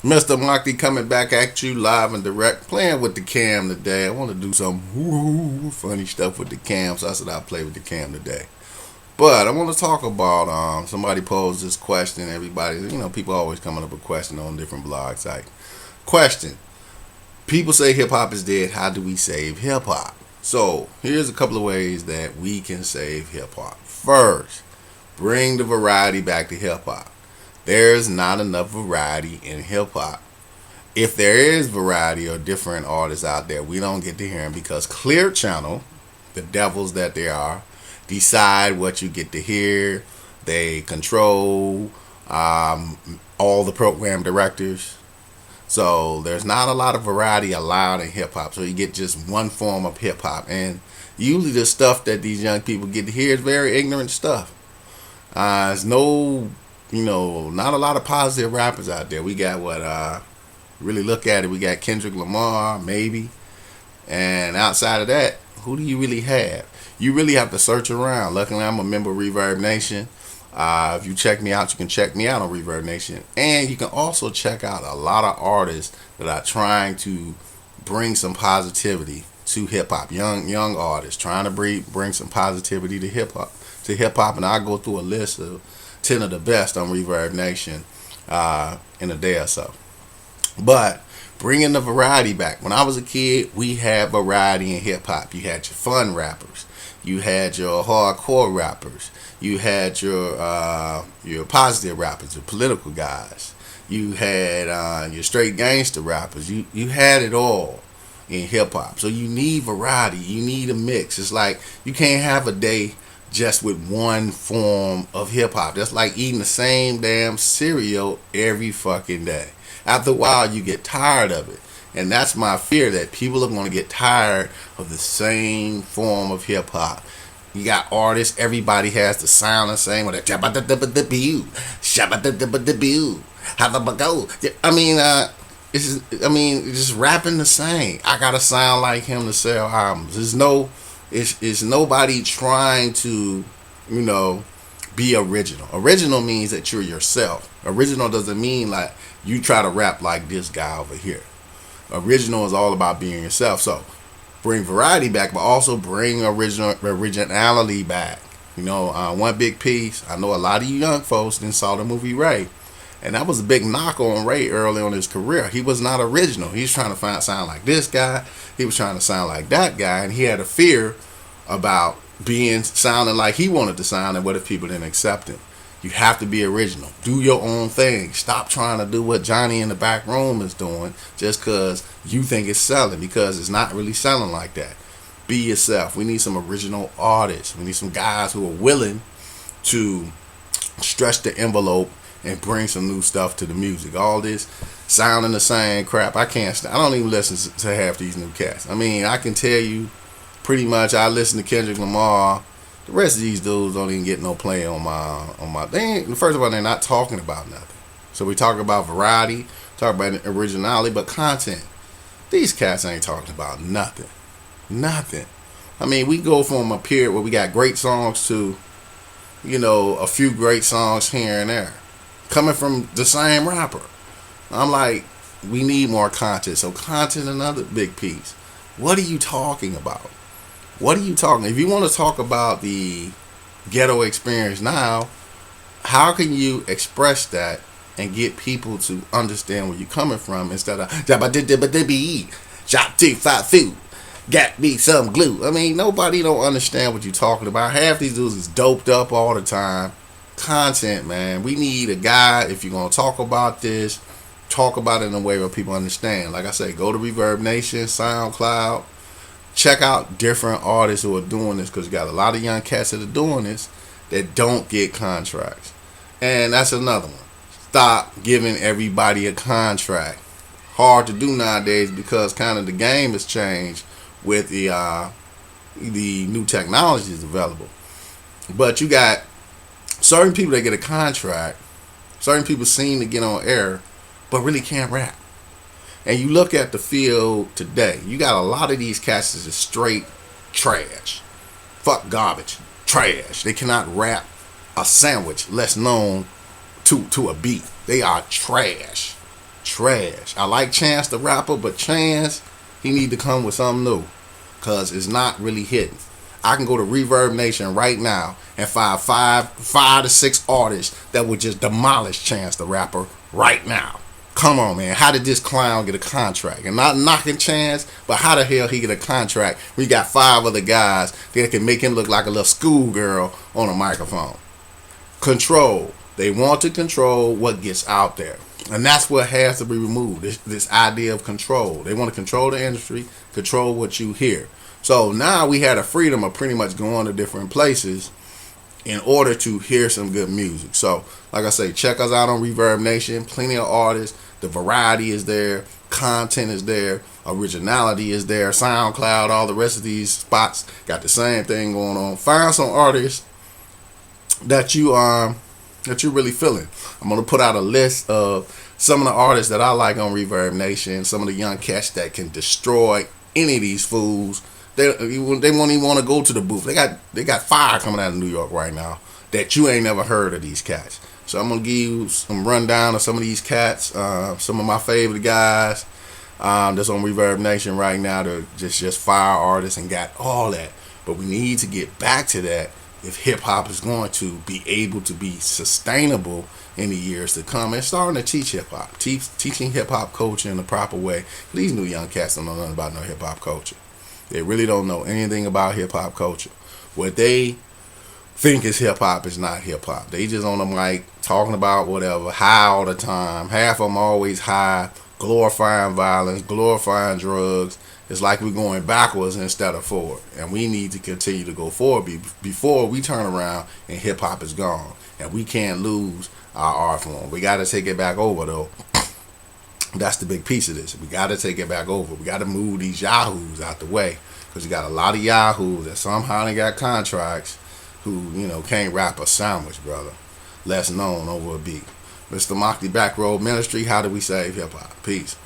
Mr. Mahdi coming back at you live and direct, playing with the cam today. I want to do some funny stuff with the cam, so I said I'll play with the cam today. But I want to talk about somebody posed this question. Everybody, people always coming up with questions on different blog sites. Question: people say hip hop is dead. How do we save hip hop? So here's a couple of ways that we can save hip hop. First, bring the variety back to hip hop. There's not enough variety in hip hop. If there is variety or different artists out there, we don't get to hear them because Clear Channel, the devils that they are, decide what you get to hear. They control all the program directors. So there's not a lot of variety allowed in hip hop. So you get just one form of hip hop. And usually the stuff that these young people get to hear is very ignorant stuff. There's no, not a lot of positive rappers out there. We got really look at it, we got Kendrick Lamar, maybe. And outside of that, who do you really have? You really have to search around. Luckily, I'm a member of Reverb Nation. If you check me out, you can check me out on Reverb Nation. And you can also check out a lot of artists that are trying to bring some positivity to hip-hop. Young artists trying to bring some positivity to hip-hop. And I'll go through a list of 10 of the best on Reverb Nation in a day or so. But bringing the variety back. When I was a kid, we had variety in hip-hop. You had your fun rappers. You had your hardcore rappers. You had your positive rappers, your political guys. You had your straight gangster rappers. You had it all in hip hop. So you need variety. You need a mix. It's like you can't have a day just with one form of hip hop. That's like eating the same damn cereal every fucking day. After a while, you get tired of it. And that's my fear, that people are going to get tired of the same form of hip hop. You got artists, everybody has the sound the same. With it's just rapping the same. I gotta sound like him to sell albums. It's nobody trying to, be original. Original means that you're yourself. Original doesn't mean like you try to rap like this guy over here. Original is all about being yourself. So bring variety back, but also bring originality back. One big piece. I know a lot of you young folks didn't saw the movie Ray, and that was a big knock on Ray early on in his career. He was not original. He was trying to sound like this guy. He was trying to sound like that guy, and he had a fear about sounding like he wanted to sound, and what if people didn't accept him? You have to be original. Do your own thing. Stop trying to do what Johnny in the back room is doing just because you think it's selling, because it's not really selling like that. Be yourself. We need some original artists. We need some guys who are willing to stretch the envelope and bring some new stuff to the music. All this sounding the same crap, I don't even listen to half these new cats. I can tell you pretty much I listen to Kendrick Lamar. The rest of these dudes don't even get no play on my. First of all, they're not talking about nothing. So we talk about variety, talk about originality, but content. These cats ain't talking about nothing. Nothing. We go from a period where we got great songs to, a few great songs here and there, coming from the same rapper. I'm like, we need more content. So content, another big piece. What are you talking about? If you want to talk about the ghetto experience now, how can you express that and get people to understand where you're coming from instead of shop 2 5 food, got me some glue? Nobody don't understand what you're talking about. Half these dudes is doped up all the time. Content, man. We need a guy. If you're gonna talk about this, talk about it in a way where people understand. Like I say, go to Reverb Nation, SoundCloud. Check out different artists who are doing this, because you got a lot of young cats that are doing this that don't get contracts. And that's another one. Stop giving everybody a contract. Hard to do nowadays because kind of the game has changed with the new technologies available. But you got certain people that get a contract. Certain people seem to get on air, but really can't rap. And you look at the field today, you got a lot of these cats that are straight trash. Fuck garbage. Trash. They cannot rap a sandwich, less known to a beat. They are trash. trash. I like Chance the Rapper, but Chance, he need to come with something new, cause it's not really hitting. I can go to Reverb Nation right now and find five to six artists that would just demolish Chance the Rapper right now. Come on, man. How did this clown get a contract? And not knocking Chance, but how the hell he get a contract? We got 5 other guys that can make him look like a little schoolgirl on a microphone. Control. They want to control what gets out there. And that's what has to be removed. This idea of control. They want to control the industry, control what you hear. So now we had a freedom of pretty much going to different places in order to hear some good music. So, like I say, check us out on Reverb Nation. Plenty of artists. The variety is there. Content is there. Originality is there. SoundCloud, all the rest of these spots got the same thing going on. Find some artists that you're really feeling. I'm gonna put out a list of some of the artists that I like on Reverb Nation. Some of the young cats that can destroy any of these fools. They won't even want to go to the booth. They got fire coming out of New York right now that you ain't never heard of these cats. So I'm gonna give you some rundown of some of these cats. Some of my favorite guys that's on Reverb Nation right now. They're just fire artists and got all that. But we need to get back to that if hip hop is going to be able to be sustainable in the years to come. And starting to teach hip hop, teaching hip hop culture in the proper way. These new young cats don't know nothing about no hip hop culture. They really don't know anything about hip hop culture. What they think is hip hop is not hip hop. They just on the mic talking about whatever, high all the time. Half of them always high, glorifying violence, glorifying drugs. It's like we're going backwards instead of forward. And we need to continue to go forward before we turn around and hip hop is gone. And we can't lose our art form. We got to take it back over though. That's the big piece of this. We got to take it back over. We got to move these yahoos out the way, because you got a lot of yahoos that somehow they got contracts who, can't rap a sandwich, brother. Less known over a beat. Mr. Mahdi Back Road Ministry, how do we save hip hop? Peace.